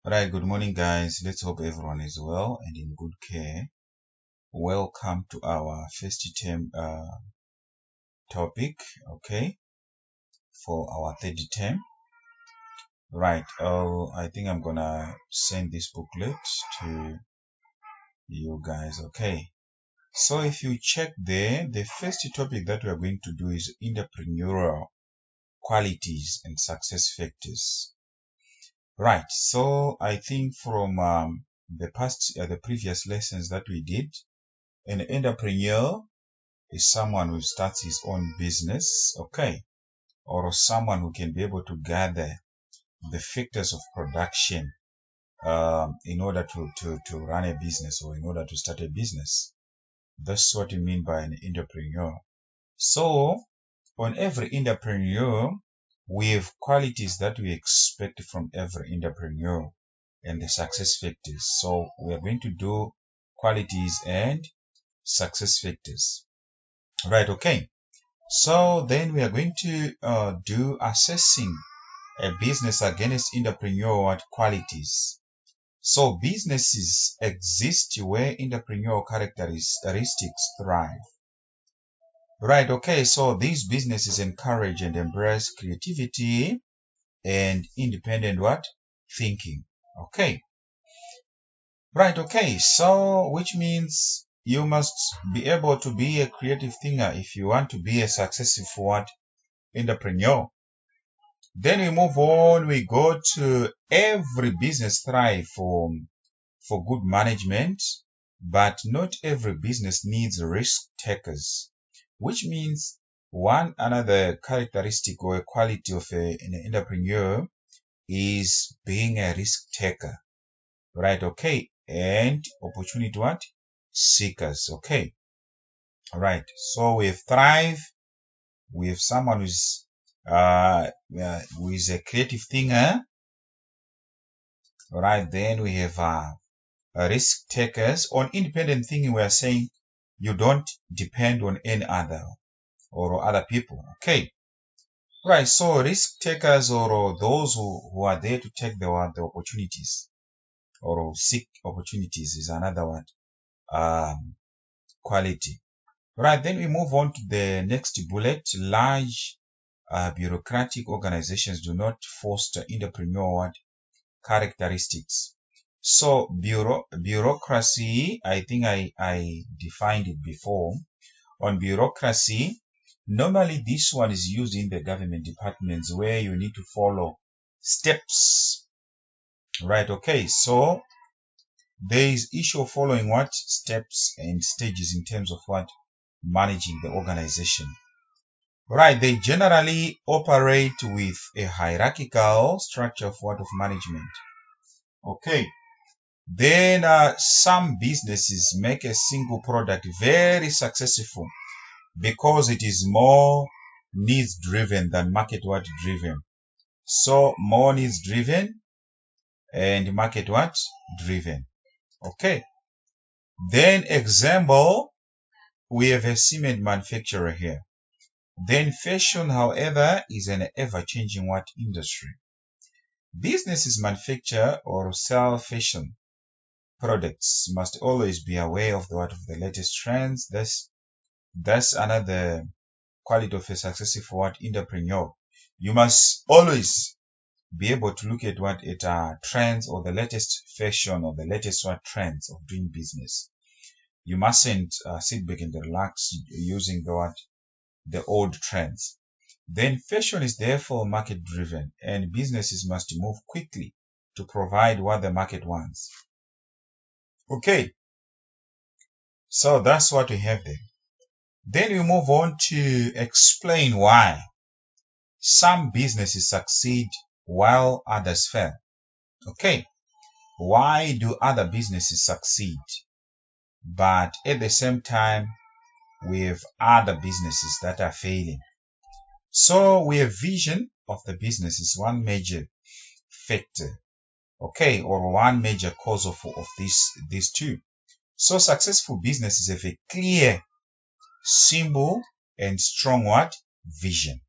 Right, good morning, guys. Let's hope everyone is well and in good care. Welcome to our first term topic, okay, for our third term. Right, I think I'm gonna send this booklet to you guys, okay. So if you check there, the first topic that we are going to do is entrepreneurial qualities and success factors. Right, so I think from the previous lessons that we did, an entrepreneur is someone who starts his own business, okay, or someone who can be able to gather the factors of production in order to run a business or in order to start a business. That's what we mean by an entrepreneur. So, on every entrepreneur, we have qualities that we expect from every entrepreneur and the success factors. So, we are going to do qualities and success factors. Right, okay. So then we are going to do assessing a business against entrepreneurial qualities. So businesses exist where entrepreneurial characteristics thrive. Right, okay, so these businesses encourage and embrace creativity and independent thinking. Okay. Right, okay, so which means you must be able to be a creative thinker if you want to be a successful entrepreneur. Then we move on, we go to every business thrive for good management, but not every business needs risk takers, which means one another characteristic or a quality of an entrepreneur is being a risk taker, right? Okay, and opportunity seekers, okay, right. So we have thrive, we have someone who is a creative thinker. Right, then we have risk takers. On independent thinking, we are saying you don't depend on any other or other people. Okay, right. So risk takers or those who are there to take the opportunities or seek opportunities is another one quality. Right, then we move on to the next bullet. Large bureaucratic organizations do not foster entrepreneurial characteristics. So bureaucracy, I think I defined it before. On bureaucracy, normally this one is used in the government departments where you need to follow steps. Right, okay, so there is issue of following steps and stages in terms of managing the organization. Right, they generally operate with a hierarchical structure of management. Okay. Then some businesses make a single product very successful because it is more needs driven than market driven. So more needs driven and market driven. Okay. Then example, we have a cement manufacturer here. Then fashion, however, is an ever-changing industry. Businesses manufacture or sell fashion products must always be aware of the latest trends. That's another quality of a successful entrepreneur. You must always be able to look at trends or the latest fashion or the latest trends of doing business. You mustn't sit back and relax using the old trends. Then fashion is therefore market driven and businesses must move quickly to provide what the market wants. Okay, so that's what we have there. Then we move on to explain why some businesses succeed while others fail. Okay, why do other businesses succeed, but at the same time we have other businesses that are failing? So we have vision of the business is one major factor, okay, or one major cause of these two. So successful businesses have a clear symbol and strong vision.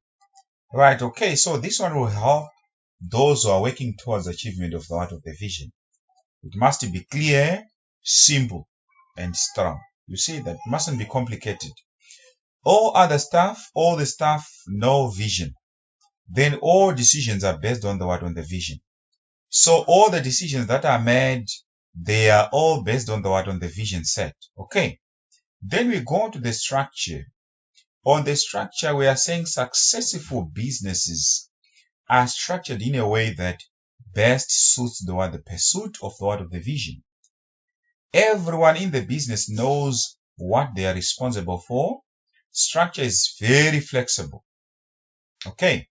Right, okay, so this one will help those who are working towards achievement of the vision. It must be clear, simple, and strong. You see that it mustn't be complicated. All the staff know vision. Then all decisions are based on the vision. So all the decisions that are made, they are all based on the vision set. Okay. Then we go to the structure. On the structure, we are saying successful businesses are structured in a way that best suits the pursuit of the vision. Everyone in the business knows what they are responsible for. Structure is very flexible. Okay.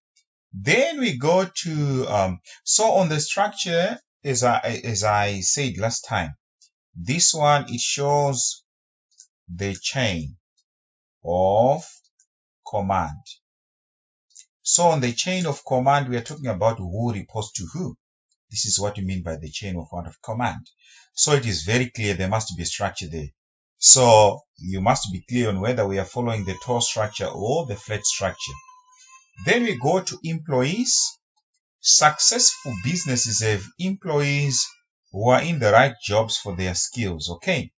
Then we go to, so on the structure, as I said last time, this one, it shows the chain of command. So on the chain of command, we are talking about who reports to who. This is what we mean by the chain of command. So it is very clear there must be a structure there. So you must be clear on whether we are following the tall structure or the flat structure. Then we go to employees. Successful businesses have employees who are in the right jobs for their skills. Okay.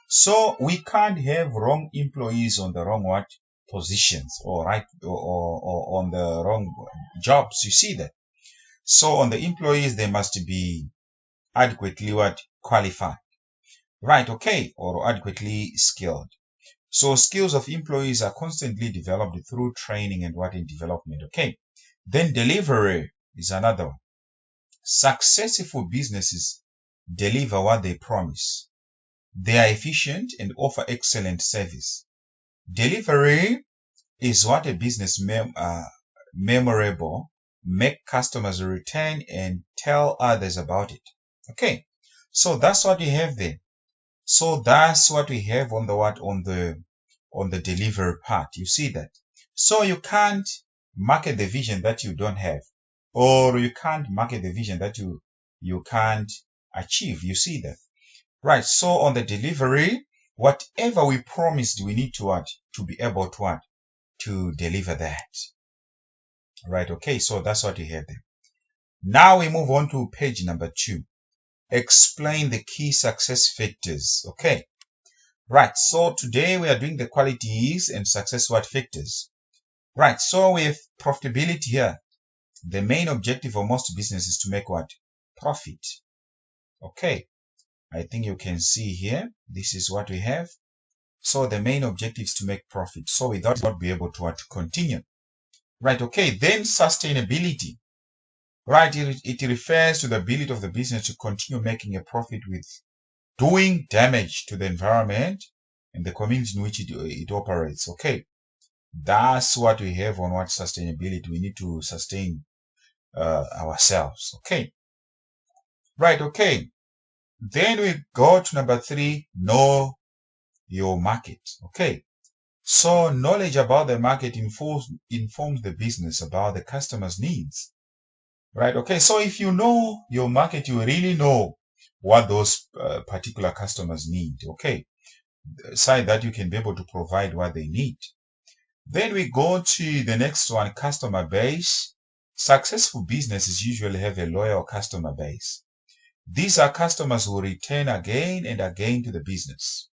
So we can't have wrong employees on the wrong positions or on the wrong jobs. You see that. So on the employees, they must be adequately qualified. Right, okay, or adequately skilled. So skills of employees are constantly developed through training and in development. Okay. Then delivery is another one. Successful businesses deliver what they promise. They are efficient and offer excellent service. Delivery is what a business memorable, make customers return and tell others about it. Okay. So that's what we have there. So that's what we have on the delivery part. You see that. So you can't market the vision that you don't have, or you can't market the vision that you can't achieve. You see that. Right. So on the delivery, whatever we promised, we need to be able to deliver that. Right. Okay. So that's what we have there. Now we move on to page number 2. Explain the key success factors. Okay. Right. So today we are doing the qualities and success factors. Right. So we have profitability here. The main objective of most businesses is to make profit. Okay. I think you can see here. This is what we have. So the main objective is to make profit. So without not be able to continue. Right. Okay. Then sustainability. Right. It refers to the ability of the business to continue making a profit with doing damage to the environment and the community in which it operates. Okay. That's what we have on sustainability. We need to sustain ourselves. Okay. Right. Okay. Then we go to number 3, know your market. Okay. So knowledge about the market informs the business about the customer's needs. Right. Okay. So if you know your market, you really know what those particular customers need. Okay. Aside that, you can be able to provide what they need. Then we go to the next one, customer base. Successful businesses usually have a loyal customer base. These are customers who return again and again to the business.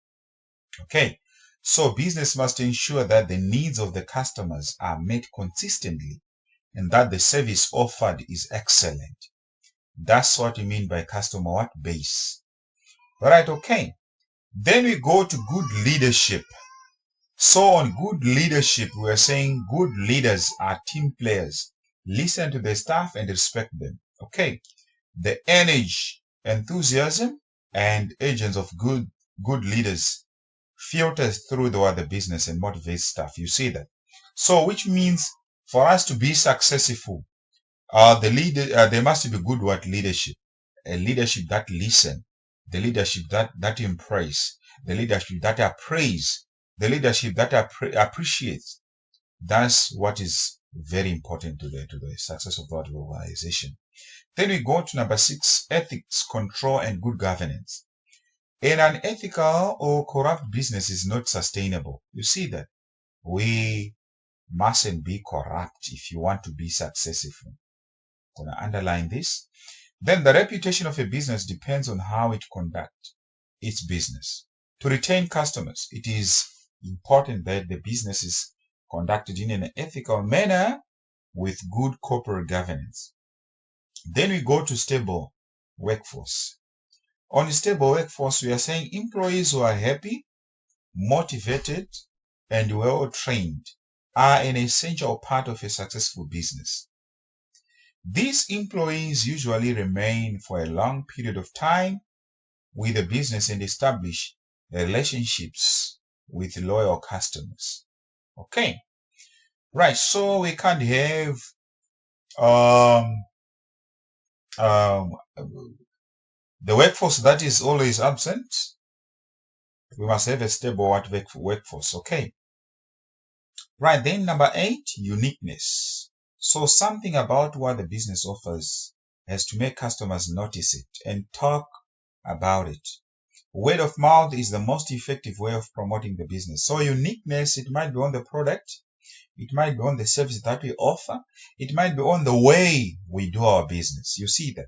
Okay. So business must ensure that the needs of the customers are met consistently and that the service offered is excellent. That's what we mean by customer base. All right. Okay. Then we go to good leadership. So on good leadership, we are saying good leaders are team players. Listen to the staff and respect them. Okay. The energy, enthusiasm, and agents of good leaders filters through the business and motivates staff. You see that. So which means for us to be successful, there must be good leadership. A leadership that listen, the leadership that impress, the leadership that appraise, the leadership that appreciates. That's what is very important to the success of that organization. Then we go to number 6, ethics, control, and good governance. And an unethical or corrupt business is not sustainable. You see that. We mustn't be corrupt if you want to be successful. I'm going to underline this. Then the reputation of a business depends on how it conducts its business. To retain customers, it is important that the business is conducted in an ethical manner with good corporate governance. Then we go to stable workforce. On a stable workforce, we are saying employees who are happy, motivated, and well trained are an essential part of a successful business. These employees usually remain for a long period of time with the business and establish relationships with loyal customers. Okay, right. So we can't have the workforce that is always absent. We must have a stable workforce. Okay. Right. Then number 8, uniqueness. So something about what the business offers has to make customers notice it and talk about it. Word of mouth is the most effective way of promoting the business. So uniqueness, it might be on the product, it might be on the service that we offer, it might be on the way we do our business. You see that?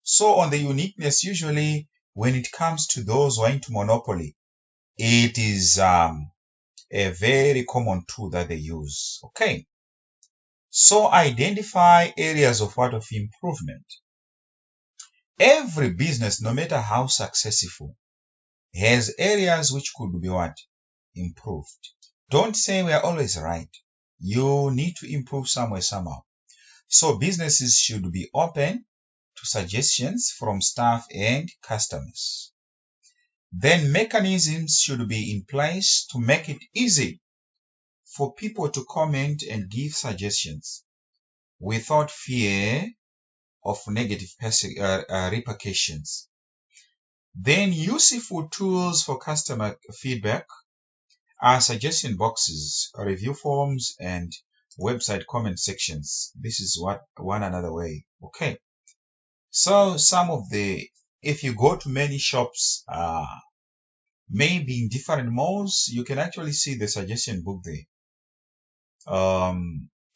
So on the uniqueness, usually when it comes to those who are into monopoly, it is a very common tool that they use. Okay. So identify areas of what of improvement. Every business, no matter how successful, has areas which could be what? Improved. Don't say we are always right. You need to improve somewhere, somehow. So businesses should be open to suggestions from staff and customers. Then mechanisms should be in place to make it easy for people to comment and give suggestions without fear of negative repercussions. Then useful tools for customer feedback are suggestion boxes, review forms, and website comment sections. This is one another way. Okay. So if you go to many shops, maybe in different malls, you can actually see the suggestion book there.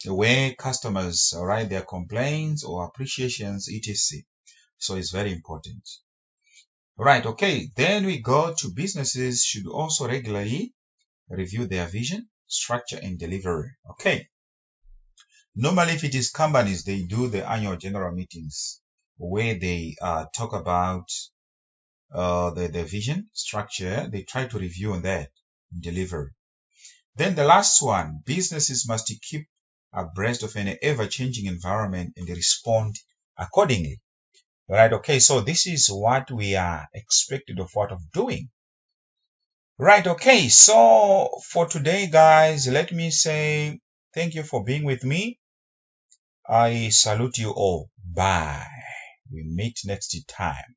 Where customers write their complaints or appreciations, etc. So it's very important. Right, okay. Then we go to businesses should also regularly review their vision, structure, and delivery. Okay. Normally, if it is companies, they do the annual general meetings where they talk about the vision, structure. They try to review on that, delivery. Then the last one, businesses must keep abreast of an ever-changing environment and respond accordingly. Right, okay, so this is what we are expected of doing. Right, okay, so for today, guys, let me say thank you for being with me. I salute you all. Bye. We meet next time.